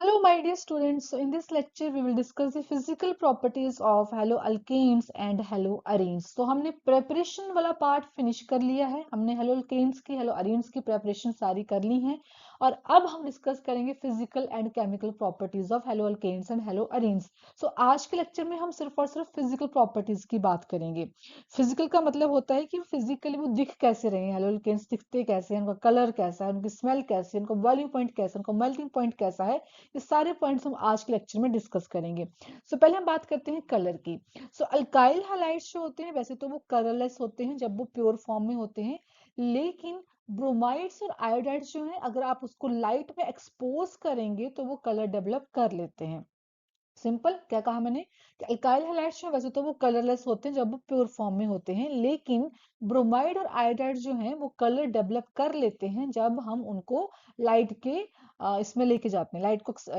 Hello, my dear students. So, in this lecture, we will discuss the physical properties of haloalkanes and haloarenes. तो हमने preparation वाला part finish कर लिया है. हमने haloalkanes की, haloarenes की preparation सारी कर ली है. और अब हम discuss करेंगे physical and chemical properties of haloalkanes and haloarenes. So, आज के lecture में हम सिर्फ और सिर्फ physical properties की बात करेंगे. Physical का मतलब होता है कि physically वो दिख कैसे रहे हैं, haloalkanes दिखते कैसे हैं, उनका कलर कैसा है, उनकी स्मेल कैसी है, उनका बॉइलिंग पॉइंट कैसा है, उनका मेल्टिंग पॉइंट कैसा है. ये सारे पॉइंट्स हम आज के लेक्चर में डिस्कस करेंगे. पहले हम बात करते हैं कलर की. अल्काइल हैलाइड्स जो होते हैं वैसे तो वो कलरलेस होते हैं जब वो प्योर फॉर्म में होते हैं, लेकिन ब्रोमाइड्स और आयोडाइड्स जो है अगर आप उसको लाइट में एक्सपोज करेंगे तो वो कलर डेवलप कर लेते हैं. सिंपल क्या कहा मैंने कि अल्काइल हैलाइड्स जो वैसे तो वो कलरलेस होते हैं जब वो प्योर फॉर्म में होते हैं, लेकिन ब्रोमाइड और आयोडाइड जो हैं वो कलर डेवलप कर लेते हैं जब हम उनको लाइट के इसमें लेके जाते हैं,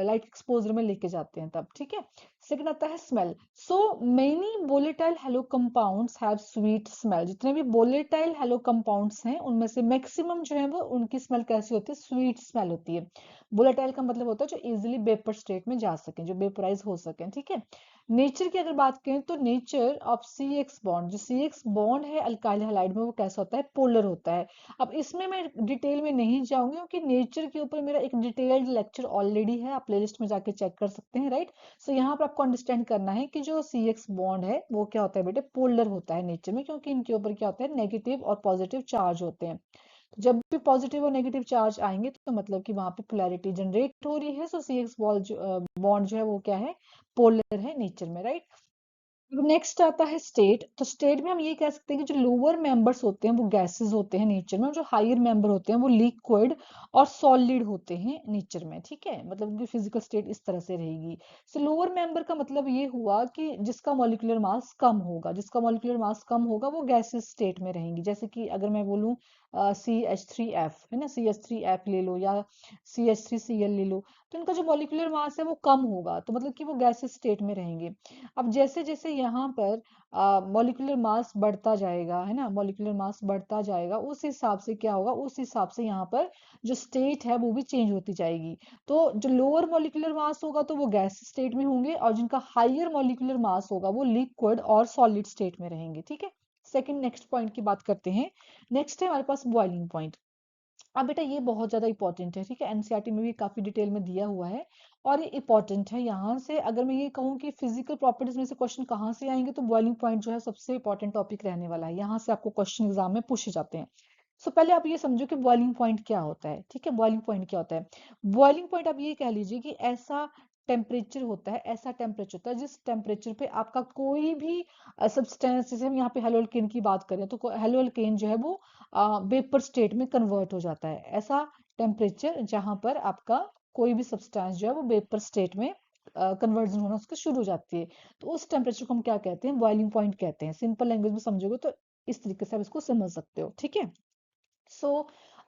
लाइट एक्सपोजर में लेके जाते हैं तब. ठीक है. सेकंड आता है smell. So many volatile hello compounds have sweet smell. जितने भी वोलेटाइल हेलो कंपाउंड्स हैं उनमें से मैक्सिमम जो है वो उनकी स्मेल कैसी होती है, स्वीट स्मेल होती है. वोलेटाइल का मतलब होता है जो इजीली वेपर स्टेट में जा सके, जो वेपराइज हो सके. ठीक है. नेचर की अगर बात करें तो nature of C X bond, जो सी एक्स बॉन्ड है अल्काइल हैलाइड में वो कैसा होता है, पोलर होता है. अब इसमें मैं डिटेल में नहीं जाऊंगी क्योंकि नेचर के ऊपर मेरा एक डिटेल्ड लेक्चर ऑलरेडी है, आप प्लेलिस्ट में जाके चेक कर सकते हैं. राइट. यहाँ पर आपको अंडरस्टैंड करना है कि जो सी एक्स बॉन्ड है वो क्या होता है बेटे, पोलर होता है नेचर में, क्योंकि इनके ऊपर क्या होता है, नेगेटिव और पॉजिटिव चार्ज होते हैं. जब भी पॉजिटिव और नेगेटिव चार्ज आएंगे तो मतलब कि वहां पे पोलैरिटी जनरेट हो रही है. सो सी एक्स बॉन्ड जो है वो क्या है, पोलर है नेचर में. राइट. नेक्स्ट आता है स्टेट. तो स्टेट में हम ये कह सकते हैं कि जो लोअर मेंबर्स होते हैं वो गैसेस होते हैं नेचर में, और जो हायर मेंबर होते हैं वो लिक्विड और सॉलिड होते हैं नेचर में. ठीक है. मतलब उनकी फिजिकल स्टेट इस तरह से रहेगी. सो लोअर मेंबर का मतलब ये हुआ कि जिसका मॉलिक्यूलर मास कम होगा, जिसका मॉलिक्यूलर मास कम होगा वो गैसेस स्टेट में रहेंगी. जैसे कि अगर मैं बोलूं CH3F है ना, CH3F ले लो या CH3Cl ले लो, तो इनका जो मॉलिक्यूलर मास है वो कम होगा, तो मतलब कि वो गैसेस स्टेट में रहेंगे. अब जैसे जैसे यहाँ पर मॉलिक्यूलर मास बढ़ता जाएगा, है ना, मॉलिक्यूलर मास बढ़ता जाएगा, उस हिसाब से क्या होगा, उस हिसाब से यहाँ पर जो स्टेट है वो भी चेंज होती जाएगी. तो जो लोअर मॉलिक्यूलर मास होगा तो वो गैस स्टेट में होंगे, और जिनका हायर मॉलिक्यूलर मास होगा वो लिक्विड और सॉलिड स्टेट में रहेंगे. ठीक है. सेकंड नेक्स्ट पॉइंट की बात करते हैं. नेक्स्ट है हमारे पास बॉइलिंग पॉइंट. अब बेटा ये बहुत ज्यादा इंपॉर्टेंट है. ठीक है. एनसीईआरटी में भी काफी डिटेल में दिया हुआ है और ये इंपॉर्टेंट है. यहाँ से अगर मैं ये कहूँ कि फिजिकल प्रॉपर्टीज में से क्वेश्चन कहाँ से आएंगे, तो बॉइलिंग पॉइंट जो है सबसे इंपॉर्टेंट टॉपिक रहने वाला है. यहाँ से आपको क्वेश्चन एग्जाम में पूछे जाते हैं. पहले आप ये समझो कि बॉइलिंग पॉइंट क्या होता है. ठीक है. बॉइलिंग पॉइंट क्या होता है, बॉइलिंग पॉइंट आप ये कह लीजिए कि ऐसा टेम्परेचर होता है, ऐसा टेम्परेचर होता है जिस टेम्परेचर पे आपका कोई भी सब्सटेंस, जैसे हम यहाँ पे हेलोअल्केन की बात करें तो हेलोअल्केन जो है वो वेपर स्टेट में कन्वर्ट हो जाता है. ऐसा टेम्परेचर जहां पर आपका कोई भी सब्सटेंस जो है वो वेपर स्टेट में कन्वर्जन होना उसकी शुरू हो जाती है, तो उस टेम्परेचर को हम क्या कहते हैं, बॉइलिंग पॉइंट कहते हैं. सिंपल लैंग्वेज में समझोगे तो इस तरीके से आप इसको समझ सकते हो. ठीक है.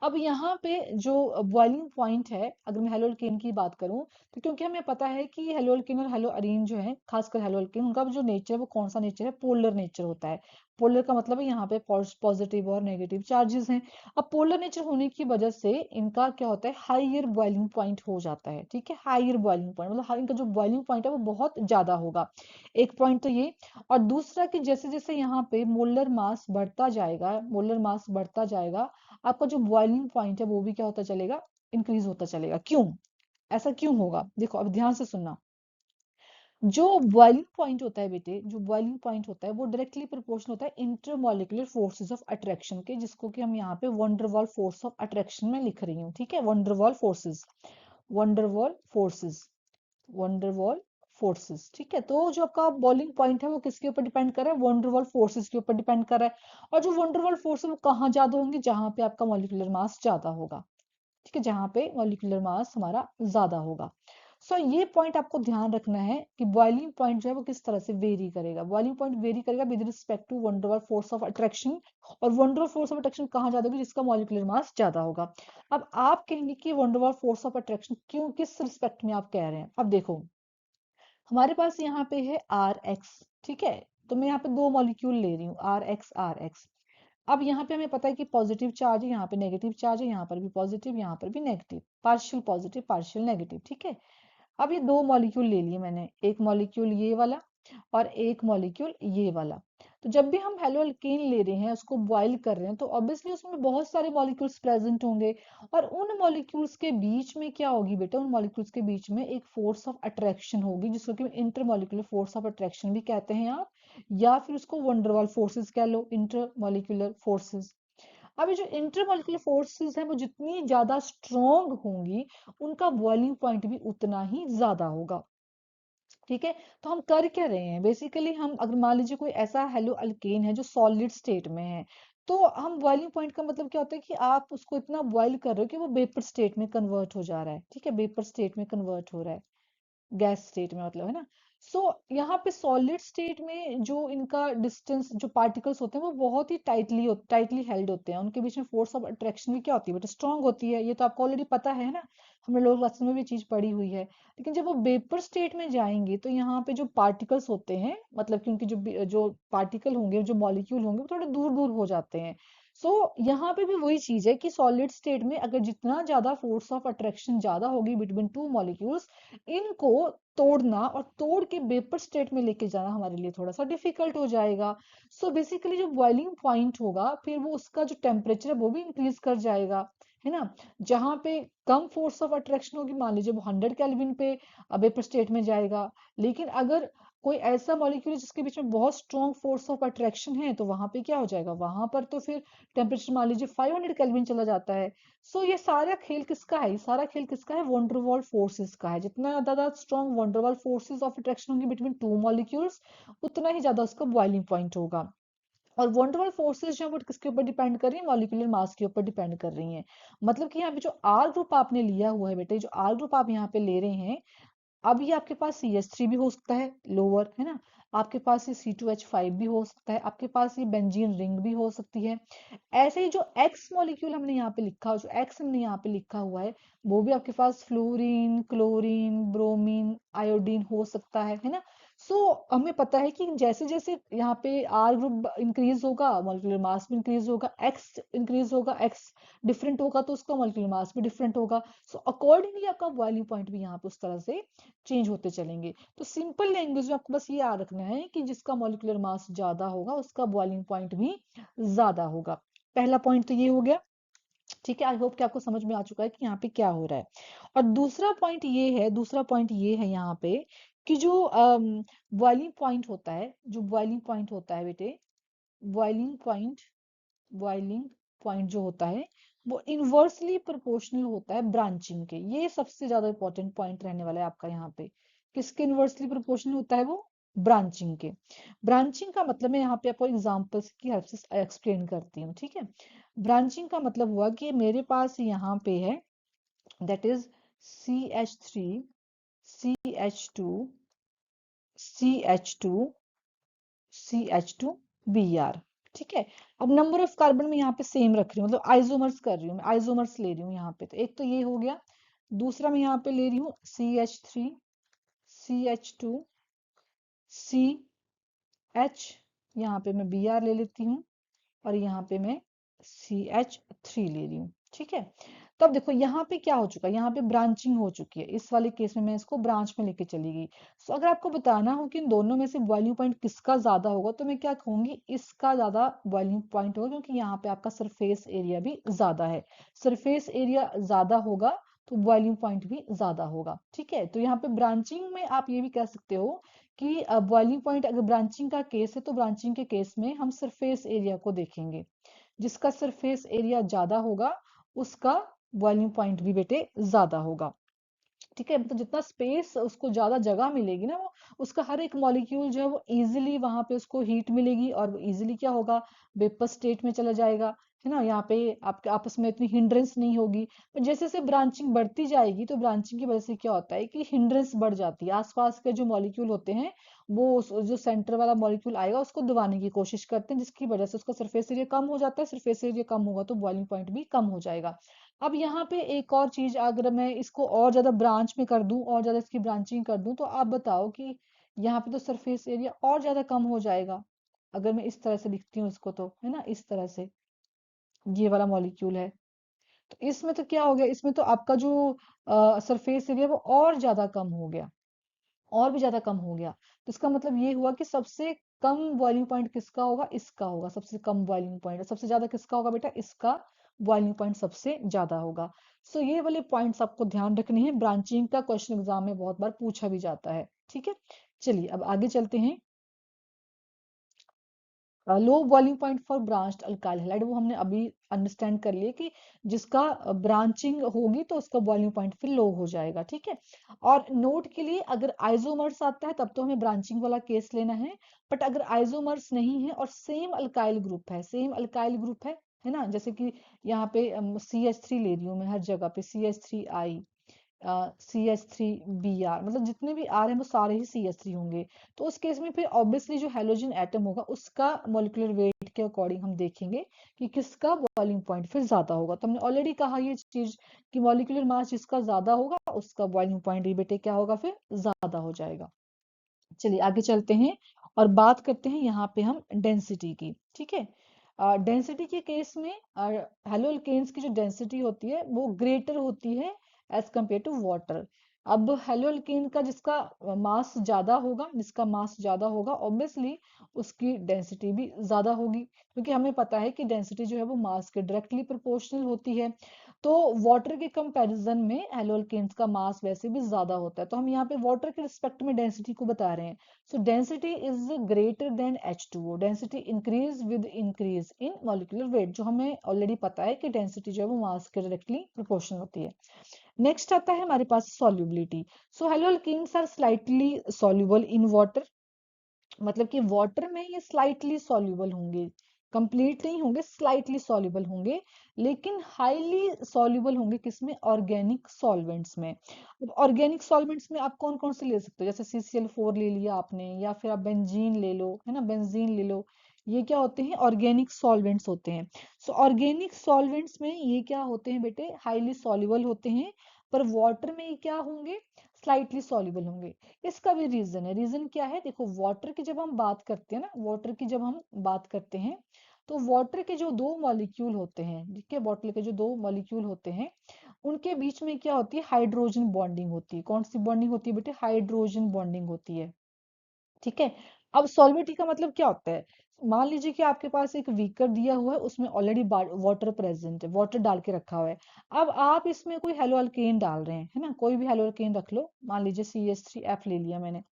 अब यहाँ पे जो बॉइलिंग पॉइंट है, अगर मैं हेलोअल्केन की बात करूं, तो क्योंकि हमें पता है कि हेलोअल्केन और हेलोअरीन जो है, खासकर हेलोअल्केन, उनका जो नेचर है वो कौन सा नेचर है, पोलर नेचर होता है. पोलर का मतलब है यहाँ पे पॉजिटिव और नेगेटिव चार्जेस हैं. अब पोलर नेचर होने की वजह से इनका क्या होता है, हायर बॉइलिंग पॉइंट हो जाता है. ठीक है. हायर बॉइलिंग पॉइंट मतलब इनका जो बॉइलिंग पॉइंट है वो बहुत ज्यादा होगा. एक पॉइंट तो ये. और दूसरा कि जैसे जैसे यहाँ पे मोलर मास बढ़ता जाएगा, मोलर मास बढ़ता जाएगा, आपका जो बॉइलिंग पॉइंट है वो भी क्या होता चलेगा, इंक्रीज होता चलेगा. क्यों, ऐसा क्यों होगा, देखो अब ध्यान से सुनना. जो बॉइलिंग पॉइंट होता है बेटे, जो बॉइलिंग पॉइंट होता है वो डायरेक्टली प्रोपोर्शनल होता है इंटरमॉलिक्यूलर फोर्सेस ऑफ अट्रैक्शन के, जिसको कि हम यहाँ पे वंडरवॉल फोर्स ऑफ अट्रैक्शन में लिख रही हूँ. ठीक है. Van der Waals forces, van der Waals forces, van der Waals forces. ठीक है. तो जो आपका बॉइलिंग पॉइंट है वो किसके ऊपर डिपेंड कर रहा है, वंडरवॉल फोर्सेस के ऊपर डिपेंड कर रहा है. और जो वंडरवॉल फोर्स है वो कहाँ ज्यादा होंगे, जहां पे आपका मॉलिक्यूलर मास ज्यादा होगा. ठीक है. जहां पे मॉलिक्यूलर मास हमारा ज्यादा होगा. ये पॉइंट आपको ध्यान रखना है कि बॉइलिंग पॉइंट जो है वो किस तरह से वेरी करेगा. बॉइलिंग पॉइंट वेरी करेगा with respect to van der Waals force of attraction. और वंडरवॉल फोर्स ऑफ अट्रैक्शन कहाँ ज्यादा होगी, जिसका मॉलिक्यूलर मास ज्यादा होगा. अब आप कहेंगे कि वंडरवॉल फोर्स ऑफ अट्रैक्शन क्यों, किस रिस्पेक्ट में आप कह रहे हैं. अब देखो हमारे पास यहाँ पे है आर एक्स. ठीक है. तो मैं यहाँ पे दो मॉलिक्यूल ले रही हूँ, आर एक्स आर एक्स. अब यहाँ पे हमें पता है कि पॉजिटिव चार्ज है, यहाँ पे नेगेटिव चार्ज है, यहाँ पर भी पॉजिटिव, यहाँ पर भी negative, partial positive partial negative. ठीक है. अब ये दो मॉलिक्यूल ले लिए मैंने, एक मॉलिक्यूल ये वाला और एक मॉलिक्यूल ये वाला। तो जब भी हम हेलो अल्केन ले रहे हैं, उसको बॉयल कर रहे हैं, तो ऑब्वियसली उसमें बहुत सारे मॉलिक्यूल्स प्रेजेंट होंगे और उन मॉलिक्यूल्स के बीच में क्या होगी बेटा, उन मॉलिक्यूल्स के बीच में एक फोर्स ऑफ अट्रैक्शन होगी, जिसको कि इंटरमॉलिक्यूलर फोर्स ऑफ अट्रैक्शन भी कहते हैं आप, या फिर उसको वंडरवाल फोर्सेस कह लो, इंटरमॉलिक्यूलर फोर्सेस। अब ये जो इंटरमॉलिक्यूलर फोर्सेस हैं वो जितनी ज्यादा स्ट्रॉन्ग होंगी, उनका बॉइलिंग पॉइंट भी उतना ही ज्यादा होगा। ठीक है, तो हम कर क्या रहे हैं बेसिकली, हम अगर मान लीजिए कोई ऐसा हेलो अल्केन है जो सॉलिड स्टेट में है, तो हम बॉइलिंग पॉइंट का मतलब क्या होता है कि आप उसको इतना बॉइल कर रहे हो कि वो वेपर स्टेट में कन्वर्ट हो जा रहा है। ठीक है, वेपर स्टेट में कन्वर्ट हो रहा है, गैस स्टेट में मतलब, है ना। सो यहाँ पे सॉलिड स्टेट में जो इनका डिस्टेंस, जो पार्टिकल्स होते हैं वो बहुत ही टाइटली हेल्ड होते हैं, उनके बीच में फोर्स ऑफ अट्रैक्शन भी क्या होती है बट स्ट्रांग होती है, ये तो आपको ऑलरेडी पता है ना, हमने लोग क्लास में भी चीज पढ़ी हुई है। लेकिन जब वो वेपर स्टेट में जाएंगे तो यहाँ पे जो पार्टिकल्स होते हैं, मतलब कि उनकी जो पार्टिकल होंगे, जो मॉलिक्यूल होंगे, वो थोड़े दूर दूर हो जाते हैं। सो यहाँ पे भी वही चीज है कि सॉलिड स्टेट में अगर जितना ज्यादा फोर्स ऑफ अट्रैक्शन ज्यादा होगी बिटवीन टू मॉलिक्यूल्स, इनको तोड़ना और तोड़ के वेपर स्टेट में लेके जाना हमारे लिए थोड़ा सा डिफिकल्ट हो जाएगा। सो बेसिकली जो बॉइलिंग पॉइंट होगा, फिर वो उसका जो टेम्परेचर है वो भी इंक्रीज कर जाएगा, है ना। जहां पे कम फोर्स ऑफ अट्रैक्शन होगी, मान लीजिए वो 100 केल्विन पे वेपर स्टेट में जाएगा। लेकिन अगर कोई ऐसा मॉलिक्यूल है जिसके बीच में बहुत स्ट्रॉन्ग फोर्स ऑफ अट्रैक्शन है, तो वहां पे क्या हो जाएगा, वहां पर तो फिर टेम्परेचर मान लीजिए 500 केल्विन चला जाता है। सो ये सारा खेल किसका है, ये सारा खेल किसका है, वंडरवॉल फोर्सेस का है। जितना ज्यादा strong van der Waals forces of attraction होंगी बिटवीन टू मॉलिक्यूल्स, उतना ही ज्यादा उसका बॉइलिंग पॉइंट होगा। और वंडरवॉल फोर्सेस जो है वो किसके ऊपर डिपेंड कर रही है, मॉलिक्यूलर मास के ऊपर डिपेंड कर रही हैं। मतलब कि यहाँ पे जो आर ग्रुप आपने लिया हुआ है बेटे, जो आर ग्रुप आप यहाँ पे ले रहे हैं, अब ये आपके पास CH3 भी हो सकता है लोअर, है ना। आपके पास ये C2H5 भी हो सकता है, आपके पास ये बेंजीन रिंग भी हो सकती है। ऐसे ही जो एक्स मॉलिक्यूल हमने यहाँ पे लिखा, जो एक्स हमने यहाँ पे लिखा हुआ है, वो भी आपके पास फ्लोरीन, क्लोरीन, ब्रोमीन, आयोडीन हो सकता है ना। सो हमें पता है कि जैसे जैसे यहाँ पे आर ग्रुप इंक्रीज होगा, मॉलिक्यूलर मास भी इंक्रीज होगा, एक्स इंक्रीज होगा, एक्स डिफरेंट होगा तो उसका मॉलिक्यूलर मास भी डिफरेंट होगा। सो अकॉर्डिंगली आपका बॉइलिंग पॉइंट भी यहाँ पे उस तरह से चेंज होते चलेंगे। तो सिंपल लैंग्वेज में आपको बस ये याद रखना है कि जिसका मॉलिक्यूलर मास ज्यादा होगा, उसका बॉइलिंग पॉइंट भी ज्यादा होगा। पहला पॉइंट तो ये हो गया। ठीक है, आई होप कि आपको समझ में आ चुका है कि यहाँ पे क्या हो रहा है। और दूसरा पॉइंट ये है यहाँ पे कि जो बॉइलिंग पॉइंट होता है, जो बॉइलिंग पॉइंट होता है बेटे, बॉइलिंग पॉइंट बॉइलिंग पॉइंट जो होता है वो इनवर्सली प्रोपोर्शनल होता है ब्रांचिंग के। ये सबसे ज्यादा इंपॉर्टेंट पॉइंट रहने वाला है आपका यहाँ पे। किसके इनवर्सली प्रोपोर्शनल होता है वो, ब्रांचिंग के। ब्रांचिंग का मतलब मैं यहाँ पे आपको एग्जांपल्स की हेल्प से एक्सप्लेन करती हूँ। ठीक है, ब्रांचिंग का मतलब हुआ कि मेरे पास यहाँ पे है, that is CH3, CH2, CH2, CH2Br। ठीक है, अब नंबर ऑफ कार्बन में यहाँ पे सेम रख रही हूँ, मतलब आइसोमर्स कर रही हूँ, मैं आइसोमर्स ले रही हूँ यहाँ पे। तो एक तो ये हो गया, दूसरा मैं यहाँ पे ले रही हूँ CH3, CH2, CH, यहाँ पे मैं Br ले लेती हूँ और यहाँ पे मैं CH3 ले रही हूँ। ठीक है, तब देखो यहाँ पे क्या हो चुका है, यहाँ पे ब्रांचिंग हो चुकी है। इस वाले केस में मैं इसको ब्रांच में लेके चली गई। सो अगर आपको बताना हो कि इन दोनों में से बॉइलिंग पॉइंट किसका ज्यादा होगा, तो मैं क्या कहूंगी, इसका ज्यादा बॉइलिंग पॉइंट होगा, क्योंकि यहाँ पे आपका सरफेस एरिया भी ज्यादा है। सरफेस एरिया ज्यादा होगा तो बॉइलिंग पॉइंट भी ज्यादा होगा। ठीक है, तो यहाँ पे ब्रांचिंग में आप ये भी कह सकते हो कि बॉइलिंग पॉइंट, अगर ब्रांचिंग का केस है तो ब्रांचिंग के केस में हम सरफेस एरिया को देखेंगे। जिसका सरफेस एरिया ज्यादा होगा, उसका बॉइलिंग पॉइंट भी बेटे ज्यादा होगा। ठीक है, मतलब जितना स्पेस, उसको ज्यादा जगह मिलेगी ना, वो उसका हर एक मॉलिक्यूल जो है वो इजीली वहां पे उसको हीट मिलेगी और वो इजीली क्या होगा, वेपर स्टेट में चला जाएगा, है ना। यहाँ पे आपके आपस में इतनी हिंड्रेंस नहीं होगी। पर जैसे जैसे ब्रांचिंग बढ़ती जाएगी, तो ब्रांचिंग की वजह से क्या होता है कि हिंड्रेंस बढ़ जाती है। आसपास के जो मॉलिक्यूल होते हैं, वो जो सेंटर वाला मॉलिक्यूल आएगा उसको दबाने की कोशिश करते हैं, जिसकी वजह से उसका सरफेस एरिया कम हो जाता है। सरफेस एरिया कम होगा तो बॉइलिंग पॉइंट भी कम हो जाएगा। अब यहाँ पे एक और चीज, अगर मैं इसको और ज्यादा ब्रांच में कर दूं, और ज्यादा इसकी ब्रांचिंग कर दूं, तो आप बताओ कि यहाँ पे तो सरफेस एरिया और ज्यादा कम हो जाएगा। अगर मैं इस तरह से लिखती हूँ इसको, तो है ना, इस तरह से ये वाला मॉलिक्यूल है, तो इसमें तो क्या हो गया, इसमें तो आपका जो सरफेस एरिया वो और ज्यादा कम हो गया, और भी ज्यादा कम हो गया। तो इसका मतलब ये हुआ कि सबसे कम बॉइलिंग पॉइंट किसका होगा, इसका होगा सबसे कम बॉइलिंग पॉइंट। सबसे ज्यादा किसका होगा बेटा, इसका बॉइलिंग पॉइंट सबसे ज्यादा होगा। सो ये वाले पॉइंट्स आपको ध्यान रखने हैं, ब्रांचिंग का क्वेश्चन एग्जाम में बहुत बार पूछा भी जाता है। ठीक है, चलिए अब आगे चलते हैं। Low boiling point for branched alkyl halide, वो हमने अभी अंडरस्टैंड कर लिया कि जिसका ब्रांचिंग होगी तो उसका बॉइलिंग पॉइंट फिर लो हो जाएगा। ठीक है, और नोट के लिए अगर आइसोमर्स आता है तब तो हमें ब्रांचिंग वाला केस लेना है, बट अगर आइसोमर्स नहीं है और सेम अल्काइल ग्रुप है, सेम अल्काइल ग्रुप है ना, जैसे कि यहाँ पे CH3 ले रही हूँ मैं, हर जगह पे CH3I, CH3Br, मतलब जितने भी आर हैं वो सारे ही CH3 होंगे। तो उस केस में फिर ऑब्वियसली जो हेलोजन एटम होगा उसका मॉलिक्यूलर वेट के अकॉर्डिंग हम देखेंगे कि किसका बॉइलिंग पॉइंट फिर ज्यादा होगा। तो हमने ऑलरेडी कहा ये चीज कि मॉलिक्यूलर मास जिसका ज्यादा होगा उसका बॉइलिंग पॉइंट भी बेटे क्या होगा, फिर ज्यादा हो जाएगा। चलिए आगे चलते हैं और बात करते हैं यहाँ पे हम डेंसिटी की। ठीक है, डेंसिटी के केस में हेलो अल्केन्स की जो डेंसिटी होती है वो ग्रेटर होती है एज कंपेयर टू वाटर। अब हेलो अल्केन का जिसका मास ज्यादा होगा, जिसका मास ज्यादा होगा ऑब्वियसली उसकी डेंसिटी भी ज्यादा होगी, क्योंकि हमें पता है कि डेंसिटी जो है वो मास के डायरेक्टली प्रोपोर्शनल होती है। तो वाटर के कंपैरिजन में हेलो अल्केन्स का मास वैसे भी ज्यादा होता है, तो हम यहाँ पे वाटर के रिस्पेक्ट में डेंसिटी को बता रहे हैं। So density is greater than H2O. Density increase with increase in molecular weight, जो हमें ऑलरेडी पता है कि डेंसिटी जो है वो मास के डायरेक्टली प्रोपोर्शनल होती है। नेक्स्ट आता है हमारे पास solubility. So haloalkanes are slightly soluble in water, मतलब कि वाटर में ये स्लाइटली सॉल्युबल होंगे, कंप्लीट नहीं होंगे, स्लाइटली सॉल्युबल होंगे, लेकिन हाईली सॉल्युबल होंगे किसमें, ऑर्गेनिक सॉल्वेंट्स में। अब ऑर्गेनिक सॉल्वेंट्स में आप कौन कौन से ले सकते हो, जैसे CCl4 ले लिया आपने, या फिर आप बेंजीन ले लो, है ना, बेंजीन ले लो। ये क्या होते हैं, ऑर्गेनिक सॉल्वेंट्स होते हैं। सो ऑर्गेनिक सॉल्वेंट्स में ये क्या होते हैं बेटे, हाईली सॉल्युबल होते हैं, पर वाटर में ये क्या होंगे, स्लाइटली सॉल्युबल होंगे। इसका भी रीजन है, रीजन क्या है, देखो वाटर की जब हम बात करते हैं ना, वाटर की जब हम बात करते हैं तो वाटर के जो दो मॉलिक्यूल होते हैं, ठीक है, वाटर के जो दो मॉलिक्यूल होते हैं उनके बीच में क्या होती है, हाइड्रोजन बॉन्डिंग होती है। कौन सी बॉन्डिंग होती है बेटे, हाइड्रोजन बॉन्डिंग होती है। ठीक है, अब सॉल्वेटी का मतलब क्या होता है, मान लीजिए कि आपके पास एक बीकर दिया हुआ है, उसमें ऑलरेडी वाटर प्रेजेंट है, वाटर डाल के रखा हुआ है। अब आप इसमें कोई हेलो अल्केन डाल रहे हैं, है ना, कोई भी हेलो अल्केन रख लो, मान लीजिए CH3F ले लिया मैंने।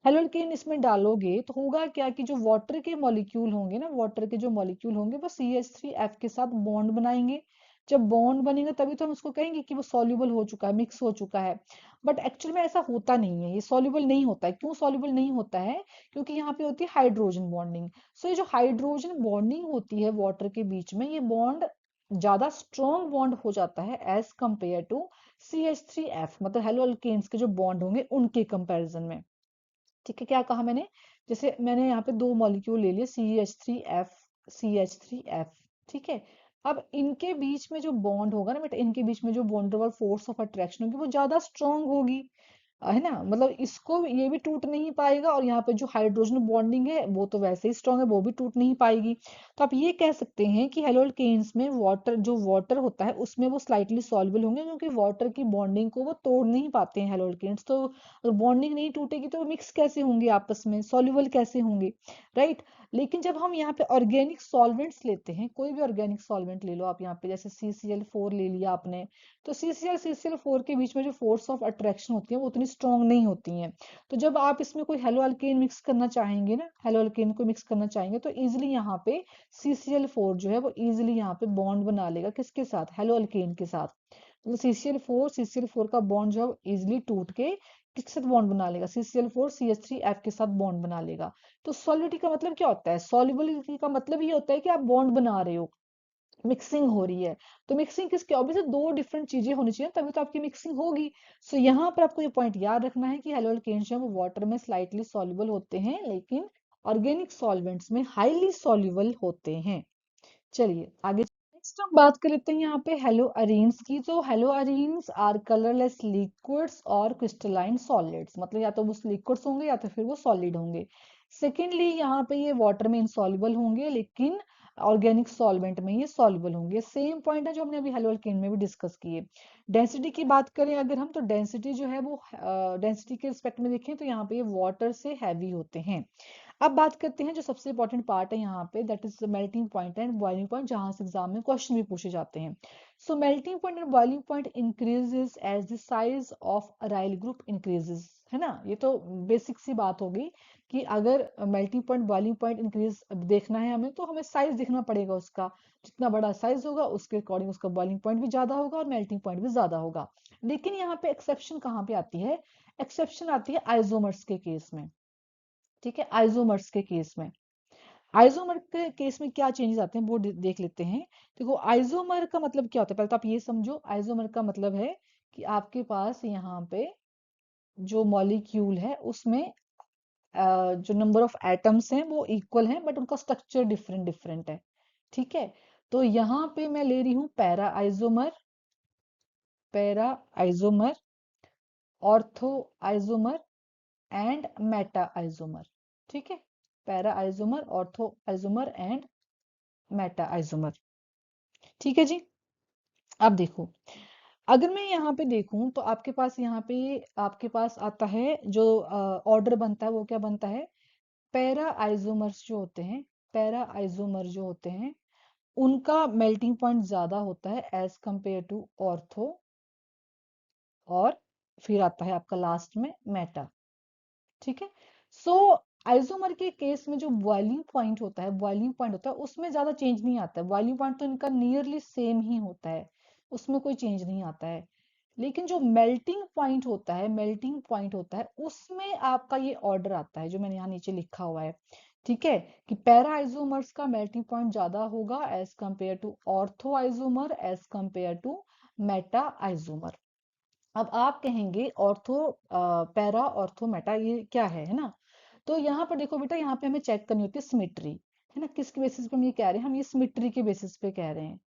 हेलो अल्केन इसमें डालोगे तो होगा क्या कि जो वाटर के मॉलिक्यूल होंगे ना, वाटर के जो मॉलिक्यूल होंगे वो CH3F के साथ बॉन्ड बनाएंगे। जब बॉन्ड बनेगा तभी तो हम उसको कहेंगे कि वो सॉल्युबल हो चुका है, मिक्स हो चुका है। बट एक्चुअल में ऐसा होता नहीं है, ये सॉल्युबल नहीं होता है। क्यों सॉल्युबल नहीं होता है, क्योंकि यहाँ पे होती है हाइड्रोजन बॉन्डिंग। सो ये जो हाइड्रोजन बॉन्डिंग होती है वाटर के बीच में, ये बॉन्ड ज्यादा स्ट्रॉन्ग बॉन्ड हो जाता है एज कंपेयर टू CH3F, मतलब हेलो अल्केन्स के जो बॉन्ड होंगे उनके कंपैरिजन में। ठीक है, क्या कहा मैंने, जैसे मैंने यहाँ पे दो मॉलिक्यूल ले लिए CH3F, CH3F। ठीक है, अब इनके बीच में जो बॉन्ड होगा ना बेटा, इनके बीच में जो बॉन्ड फोर्स ऑफ अट्रैक्शन होगी वो ज्यादा स्ट्रांग होगी, है ना, मतलब इसको ये भी टूट नहीं पाएगा, और यहाँ पे जो हाइड्रोजन बॉन्डिंग है वो तो वैसे ही स्ट्रांग है, वो भी टूट नहीं पाएगी। तो आप ये कह सकते हैं कि हेलोल्केन्स में वाटर, जो वाटर होता है उसमें वो स्लाइटली सॉल्युबल होंगे, क्योंकि वाटर की बॉन्डिंग को वो तोड़ नहीं पाते हैं हेलोल्केन्स। तो अगर बॉन्डिंग नहीं टूटेगी तो वो मिक्स कैसे होंगे आपस में, सॉल्युबल कैसे होंगे, राइट। लेकिन जब हम यहाँ पे ऑर्गेनिक सॉल्वेंट्स लेते हैं, कोई भी ऑर्गेनिक सॉल्वेंट ले लो आप, यहाँ पे जैसे CCl4 ले लिया आपने, तो CCl4 के बीच में जो फोर्स ऑफ अट्रैक्शन होती है वो उतनी स्ट्रांग नहीं होती हैं। तो जब आप इसमें कोई हेलो अल्केन मिक्स करना चाहेंगे ना, हेलो अल्केन को मिक्स करना चाहेंगे तो इजिली यहाँ पे CCl4 जो है वो इजिली यहाँ पे बॉन्ड बना लेगा, किसके साथ, हेलो अल्केन के साथ। मतलब CCl4 का बॉन्ड जो है इजिली टूट के किसके साथ बॉन्ड बना लेगा, CCl4 CH3F के साथ बॉन्ड बना लेगा। तो सॉलिबिलिटी का मतलब क्या होता है, सॉल्युबिलिटी का मतलब ये होता है कि आप बॉन्ड बना रहे हो, मिक्सिंग हो रही है। तो मिक्सिंग किसकी, ऑब्वियसली दो डिफरेंट चीजें होनी चाहिए तभी तो आपकी मिक्सिंग होगी। सो यहाँ पर आपको ये पॉइंट याद रखना है कि हेलो अल्केन्स जो है वो वाटर में स्लाइटली सॉल्युबल होते हैं, लेकिन ऑर्गेनिक सॉल्वेंट्स में हाईली सॉल्युबल होते हैं। चलिए आगे, नेक्स्ट हम बात कर लेते हैं यहाँ पे हेलो अरीन्स की। तो haloarenes are colourless liquids और क्रिस्टलाइन सॉलिड्स, मतलब या तो वो लिक्विड्स होंगे या तो फिर वो सॉलिड होंगे। सेकेंडली यहाँ पे ये वाटर में इंसॉल्युबल होंगे, लेकिन ऑर्गेनिक सॉल्वेंट में ये सॉल्युबल होंगे। सेम पॉइंट है जो हमने अभी हेलो अल्केन में भी डिस्कस किए। डेंसिटी की बात करें अगर हम, तो डेंसिटी जो है वो डेंसिटी के रिस्पेक्ट में देखें तो यहाँ पे ये वाटर से हैवी होते हैं। अब बात करते हैं जो सबसे इंपॉर्टेंट पार्ट है यहाँ पे, that is melting point and boiling point, जहां से एग्जाम में क्वेश्चन भी पूछे जाते हैं। So melting point and boiling point increases as the size of aryl group increases, है ना। ये तो बेसिक सी बात होगी कि अगर melting point boiling point increase देखना है हमें, तो हमें साइज देखना पड़ेगा उसका। जितना बड़ा साइज होगा उसके अकॉर्डिंग उसका बॉइलिंग पॉइंट भी ज्यादा होगा और मेल्टिंग पॉइंट भी ज्यादा होगा। लेकिन यहाँ पे एक्सेप्शन कहाँ पे आती है? एक्सेप्शन आती है आइसोमर्स के केस में। ठीक है, आइसोमर्स के केस में। आइसोमर के केस में क्या चेंजेस आते हैं वो देख लेते हैं। देखो आइसोमर का मतलब क्या होता है, पहले तो आप ये समझो। आइसोमर का मतलब है कि आपके पास यहाँ पे जो मॉलिक्यूल है उसमें जो नंबर ऑफ एटम्स हैं वो इक्वल हैं, बट उनका स्ट्रक्चर डिफरेंट डिफरेंट है। ठीक है, तो यहाँ पे मैं ले रही हूँ para isomer, para isomer, ortho isomer and Meta isomer. ठीक है, para isomer, ortho isomer and Meta isomer. ठीक है जी। अब देखो, अगर मैं यहाँ पे देखूं तो आपके पास यहाँ पे आपके पास आता है जो ऑर्डर बनता है वो क्या बनता है? पैरा आइसोमर्स जो होते हैं, पैरा आइसोमर जो होते हैं उनका मेल्टिंग पॉइंट ज्यादा होता है एज कंपेयर टू ऑर्थो, और फिर आता है आपका लास्ट में मेटा। ठीक है, सो आइसोमर के केस में जो बॉइलिंग पॉइंट होता है, बॉइलिंग पॉइंट होता है उसमें ज्यादा चेंज नहीं आता है। बॉइलिंग पॉइंट तो इनका नियरली सेम ही होता है, उसमें कोई चेंज नहीं आता है। लेकिन जो मेल्टिंग पॉइंट होता है, मेल्टिंग पॉइंट होता है उसमें आपका ये ऑर्डर आता है जो मैंने यहाँ नीचे लिखा हुआ है। ठीक है, कि पैरा आइसोमर्स का मेल्टिंग पॉइंट ज्यादा होगा as compared to ortho isomer, as compared to meta isomer. अब आप कहेंगे ऑर्थो पैरा ऑर्थो मेटा ये क्या है ना। तो यहाँ पर देखो बेटा, यहाँ पे हमें चेक करनी होती है सिमेट्री, है ना। किसके बेसिस पे हम ये कह रहे हैं? हम ये सिमेट्री के बेसिस पे कह रहे हैं।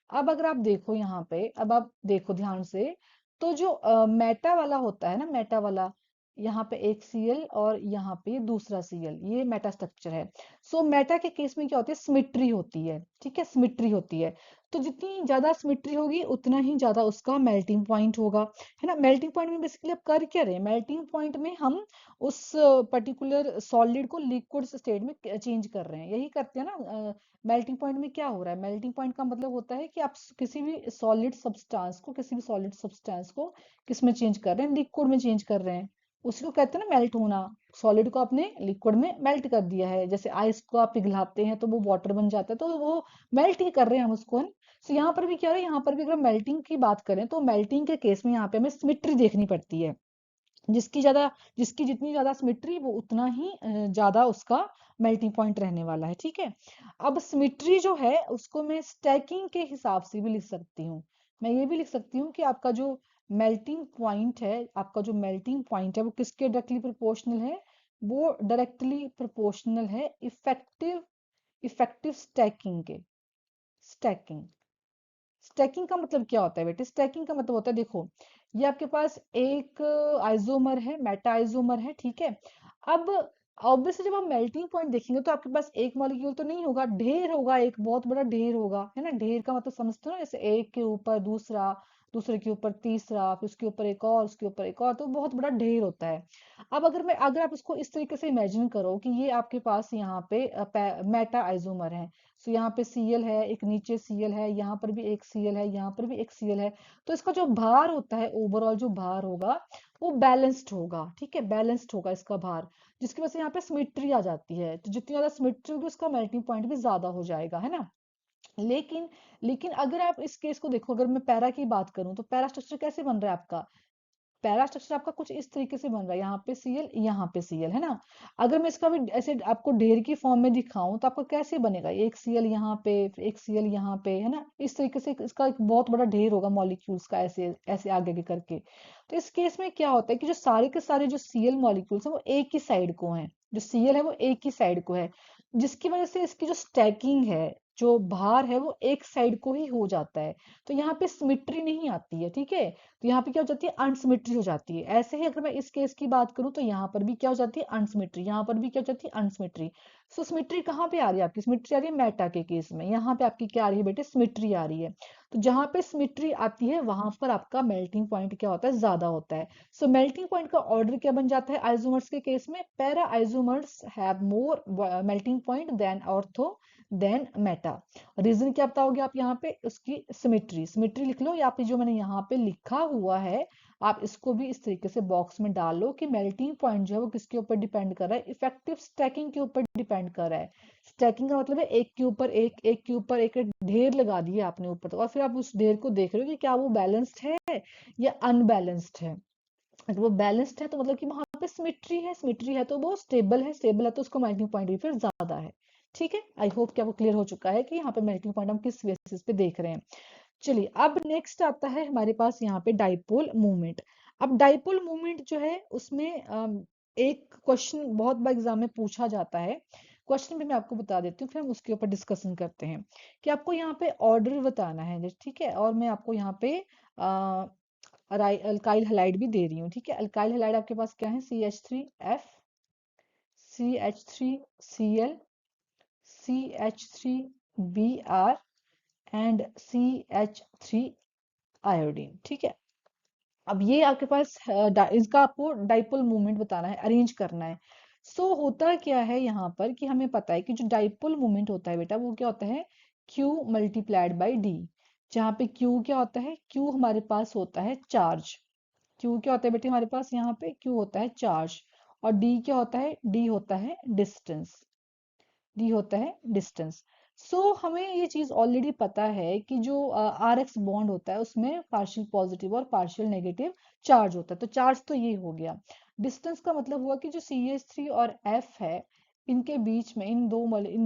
अब अगर आप देखो यहाँ पे, अब आप देखो ध्यान से, तो जो मेटा वाला होता है ना, मेटा वाला, यहाँ पे एक सीएल और यहाँ पे दूसरा सीएल, ये मेटा स्ट्रक्चर है। सो मेटा के केस में क्या होती है? सिमेट्री होती है। ठीक है, सिमेट्री होती है। तो जितनी ज्यादा सिमेट्री होगी उतना ही ज्यादा उसका मेल्टिंग पॉइंट होगा, है ना। मेल्टिंग पॉइंट में बेसिकली आप कर क्या रहे हैं? मेल्टिंग पॉइंट में हम उस पर्टिकुलर सॉलिड को लिक्विड स्टेट में चेंज कर रहे हैं, यही करते हैं ना। मेल्टिंग पॉइंट में क्या हो रहा है? मेल्टिंग पॉइंट का मतलब होता है कि आप किसी भी सॉलिड सब्सटेंस को, किसी भी सॉलिड सब्सटेंस को किस में चेंज कर रहे हैं? लिक्विड में चेंज कर रहे हैं। उसी को कहते हैं ना मेल्ट होना। सॉलिड को आपने लिक्विड में मेल्ट कर दिया है, जैसे आइस को आप पिघलाते हैं तो वो वाटर बन जाता है, तो वो मेल्ट ही कर रहे हैं हम उसको, है ना। तो यहाँ पर भी क्या है, यहाँ पर भी अगर मेल्टिंग की बात करें तो मेल्टिंग के केस में यहाँ पे हमें सिमेट्री देखनी पड़ती है। जिसकी ज्यादा, जिसकी जितनी ज्यादा सिमेट्री वो उतना ही ज्यादा उसका मेल्टिंग पॉइंट रहने वाला है। ठीक है, अब सिमेट्री जो है उसको मैं स्टैकिंग के हिसाब से भी लिख सकती हूँ। मैं ये भी लिख सकती हूँ कि आपका जो मेल्टिंग पॉइंट है, आपका जो मेल्टिंग पॉइंट है वो किसके डायरेक्टली प्रोपोर्शनल है? वो डायरेक्टली प्रोपोर्शनल है इफेक्टिव, इफेक्टिव स्टैकिंग के। स्टैकिंग, स्टैकिंग का मतलब क्या होता है बेटे? स्टैकिंग का मतलब होता है, देखो ये आपके पास एक आइसोमर है, मेटा आइसोमर है। ठीक है, अब ऑब्वियसली जब हम मेल्टिंग पॉइंट देखेंगे तो आपके पास एक मॉलिक्यूल तो नहीं होगा, ढेर होगा, एक बहुत बड़ा ढेर होगा, है ना। ढेर का मतलब समझते हो ना, जैसे एक के ऊपर दूसरा, दूसरे के ऊपर तीसरा, फिर उसके ऊपर एक और, उसके ऊपर एक और, तो बहुत बड़ा ढेर होता है। अब अगर आप इसको इस तरीके से इमेजिन करो कि ये आपके पास यहाँ पे मेटा आइसोमर है। सो यहाँ पे सीएल है, एक नीचे सीएल है, यहाँ पर भी एक सीएल है, यहाँ पर भी एक सीएल है। तो इसका जो भार होता है, ओवरऑल जो भार होगा वो बैलेंस्ड होगा। ठीक है, बैलेंस्ड होगा इसका भार, जिसकी वजह से यहाँ पे सिमेट्री आ जाती है। तो जितनी ज्यादा सिमेट्री होगी उसका मेल्टिंग पॉइंट भी ज्यादा हो जाएगा, है ना। लेकिन लेकिन अगर आप इस केस को देखो, अगर मैं पैरा की बात करूं तो पैरा स्ट्रक्चर कैसे बन रहा है आपका? पैरा स्ट्रक्चर आपका कुछ इस तरीके से बन रहा है, यहाँ पे सीएल, यहाँ पे सीएल, है ना। अगर मैं इसका भी ऐसे आपको ढेर की फॉर्म में दिखाऊं तो आपको कैसे बनेगा? एक सीएल यहाँ पे, फिर एक सीएल यहाँ पे, है ना। इस तरीके से इसका एक बहुत बड़ा ढेर होगा मॉलिक्यूल्स का, ऐसे ऐसे आगे आगे करके। तो इस केस में क्या होता है कि जो सारे के सारे जो सीएल मॉलिक्यूल्स हैं वो एक ही साइड को हैं, जो सीएल है वो एक ही साइड को है, जिसकी वजह से इसकी जो स्टैकिंग है, जो भार है वो एक साइड को ही हो जाता है, तो यहाँ पे सिमेट्री नहीं आती है, ठीक है। तो यहाँ पे क्या हो जाती है, अनसिमेट्री हो जाती है। ऐसे ही अगर मैं इस केस की बात करूं तो यहाँ पर भी क्या हो जाती है, अनसिमेट्री, यहाँ पर भी क्या हो जाती है, अनसिमेट्री। सो सिमेट्री कहाँ पे आ रही है आपकी, सिमेट्री आ रही है मेटा के केस में, यहाँ पे आपकी क्या आ रही है बेटे, सिमेट्री आ रही है। तो जहां पे सिमेट्री आती है वहां पर आपका मेल्टिंग पॉइंट क्या होता है, ज्यादा होता है। सो मेल्टिंग पॉइंट का ऑर्डर क्या बन जाता है आइसोमर्स के केस में, para isomers have more melting point than ortho than meta. Reason क्या बताओगे आप यहाँ पे, उसकी सिमेट्री, सिमेट्री लिख लो, या फिर जो मैंने यहाँ पे लिखा हुआ है आप इसको भी इस तरीके से बॉक्स में डाल लो कि मेल्टिंग पॉइंट जो है वो किसके ऊपर डिपेंड कर रहा है, इफेक्टिव स्टैकिंग के ऊपर डिपेंड कर रहा है। स्टैकिंग का मतलब है एक के ऊपर एक, एक के ऊपर एक ढेर लगा दिया आपने ऊपर तक, और फिर आप उस ढेर को देख रहे हो कि क्या वो बैलेंस्ड है या अनबैलेंस्ड है। अगर वो बैलेंस्ड है तो मतलब कि वहां पे सिमेट्री है, सिमेट्री है तो वो स्टेबल है, स्टेबल है तो उसका मेल्टिंग पॉइंट भी फिर ज्यादा है। ठीक है, आई होप कि आपको क्लियर हो चुका है कि यहाँ पे मेल्टिंग पॉइंट हम किस बेसिस पे देख रहे हैं। चलिए अब नेक्स्ट आता है हमारे पास यहाँ पे डाइपोल मूवमेंट। अब डाइपोल मूवमेंट जो है उसमें एक क्वेश्चन बहुत बार एग्जाम में पूछा जाता है, क्वेश्चन भी मैं आपको बता देती हूँ फिर हम उसके ऊपर डिस्कशन करते हैं कि आपको यहाँ पे ऑर्डर बताना है, ठीक है। और मैं आपको यहाँ पे अल्काइल हैलाइड भी दे रही हूँ, ठीक है। अल्काइल हैलाइड आपके पास क्या है, CH3F, CH3Cl, CH3Br and CH3 iodine, ठीक है। अब ये आपके पास इसका आपको डाइपोल मूवमेंट बताना है, अरेंज करना है। सो होता क्या है यहाँ पर कि हमें पता है कि जो डाइपोल मूवमेंट होता है बेटा वो क्या होता है, Q मल्टीप्लाइड बाई डी। जहाँ पे Q क्या होता है, Q हमारे पास होता है चार्ज। Q क्या होता है बेटे हमारे पास, यहाँ पे Q होता है चार्ज, और D क्या होता है, D होता है डिस्टेंस, डी होता है डिस्टेंस। सो हमें ये चीज ऑलरेडी पता है कि जो आर एक्स बॉन्ड होता है उसमें पार्शियल पॉजिटिव और पार्शियल नेगेटिव चार्ज होता है, तो चार्ज तो ये हो गया। डिस्टेंस का मतलब हुआ कि जो CH3 और F है इनके बीच में, इन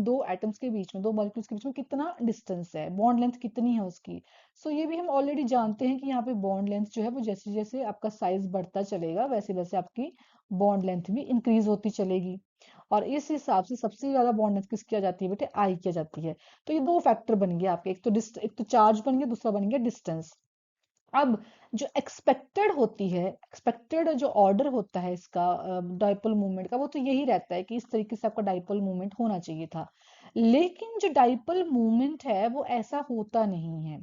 दो एटम्स के बीच में, दो मॉलिक्यूल्स के बीच में कितना डिस्टेंस है, बॉन्ड लेंथ कितनी है उसकी। सो ये भी हम ऑलरेडी जानते हैं कि यहाँ पे बॉन्ड लेंथ जो है वो जैसे जैसे आपका साइज बढ़ता चलेगा वैसे वैसे आपकी बॉन्ड लेंथ भी इंक्रीज होती चलेगी। और इस हिसाब से सबसे ज्यादा बॉन्ड लेंथ किसकी आ जाती है बेटे, आई की आ जाती है। तो ये दो फैक्टर बन गया आपके, एक तो चार्ज बन गया, दूसरा बन गया डिस्टेंस। अब जो एक्सपेक्टेड होती है, एक्सपेक्टेड जो ऑर्डर होता है इसका डाइपोल मूवमेंट का, वो तो यही रहता है कि इस तरीके से आपका डाइपोल मूवमेंट होना चाहिए था। लेकिन जो डाइपोल मूवमेंट है वो ऐसा होता नहीं है,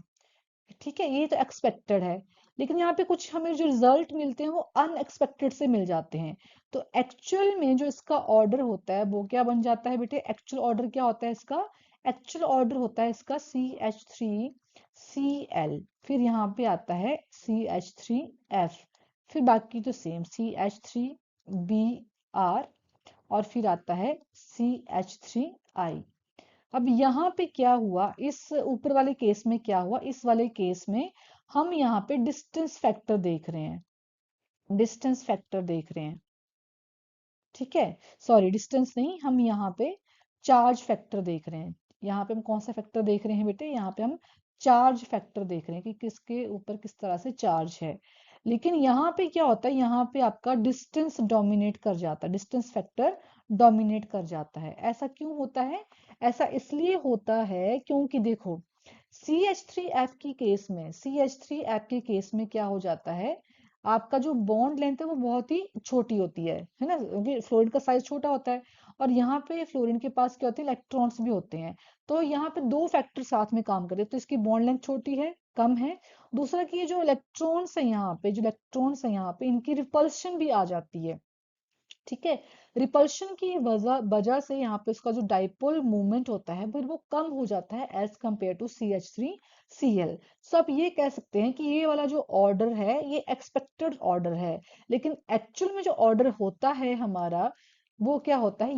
ठीक है। ये तो एक्सपेक्टेड है, लेकिन यहाँ पे कुछ हमें जो रिजल्ट मिलते हैं वो अनएक्सपेक्टेड से मिल जाते हैं। तो एक्चुअल में जो इसका ऑर्डर होता है वो क्या बन जाता है बेटे, एक्चुअल ऑर्डर क्या होता है इसका, एक्चुअल ऑर्डर होता है इसका CH3Cl, फिर यहाँ पे आता है CH3F, फिर बाकी तो सेम CH3Br, और फिर आता है CH3I। अब यहाँ पे क्या हुआ, इस ऊपर वाले केस में क्या हुआ, इस वाले केस में हम यहाँ पे डिस्टेंस फैक्टर देख रहे हैं, डिस्टेंस फैक्टर देख रहे हैं, ठीक है। सॉरी डिस्टेंस नहीं, हम यहाँ पे चार्ज फैक्टर देख रहे हैं। यहाँ पे हम कौन सा फैक्टर देख रहे हैं बेटे, यहाँ पे हम चार्ज फैक्टर देख रहे हैं कि किसके ऊपर किस तरह से चार्ज है। लेकिन यहाँ पे क्या होता है, यहाँ पे आपका डिस्टेंस डोमिनेट कर जाता है, डिस्टेंस फैक्टर डोमिनेट कर जाता है। ऐसा क्यों होता है, ऐसा इसलिए होता है क्योंकि देखो CH3F की केस में, CH3F के केस में क्या हो जाता है, आपका जो बॉन्ड लेंथ है वो बहुत ही छोटी होती है ना, क्योंकि फ्लोरीन का साइज छोटा होता है। और यहाँ पे फ्लोरीन के पास क्या होते हैं, इलेक्ट्रॉन्स भी होते हैं। तो यहाँ पे दो फैक्टर साथ में काम करते हैं, तो इसकी बॉन्ड लेंथ छोटी है, कम है। दूसरा कि ये जो इलेक्ट्रॉन्स है यहाँ पे, जो इलेक्ट्रॉन्स है यहाँ पे, इनकी रिपल्शन भी आ जाती है, ठीक है। रिपल्शन की वजह वजह से यहाँ पे उसका जो डाइपोल मूवमेंट होता है फिर वो कम हो जाता है एज कंपेयर टू CH3Cl। सो आप ये कह सकते हैं कि ये वाला जो ऑर्डर है ये एक्सपेक्टेड ऑर्डर है, लेकिन एक्चुअल में जो ऑर्डर होता है हमारा वो क्या होता है,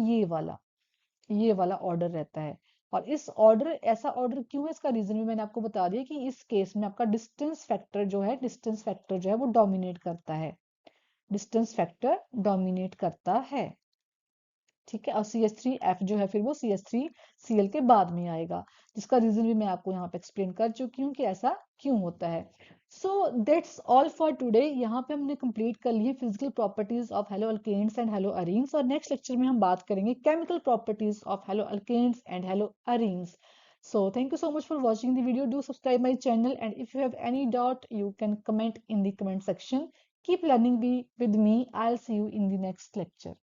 ये वाला ऑर्डर रहता है। और इस ऑर्डर, ऐसा ऑर्डर क्यों है, इसका रीजन भी मैंने आपको बता दिया कि इस केस में आपका डिस्टेंस फैक्टर जो है, डिस्टेंस फैक्टर जो है वो डोमिनेट करता है, डिस्टेंस फैक्टर डोमिनेट करता है, ठीक है। और CH3F जो है फिर वो CH3Cl के बाद में आएगा, जिसका रीजन भी मैं आपको यहाँ पे एक्सप्लेन कर चुकी हूँ कि ऐसा क्यों होता है। So that's all for today. यहाँ पे हमने कंप्लीट कर ली है physical properties of haloalkanes and haloarenes, और नेक्स्ट लेक्चर में हम बात करेंगे chemical properties of haloalkanes and haloarenes. So thank you so much for watching the video. Do subscribe my channel, and if you have any doubt, you can comment in the comment section. Keep learning with me. I'll see you in the next lecture.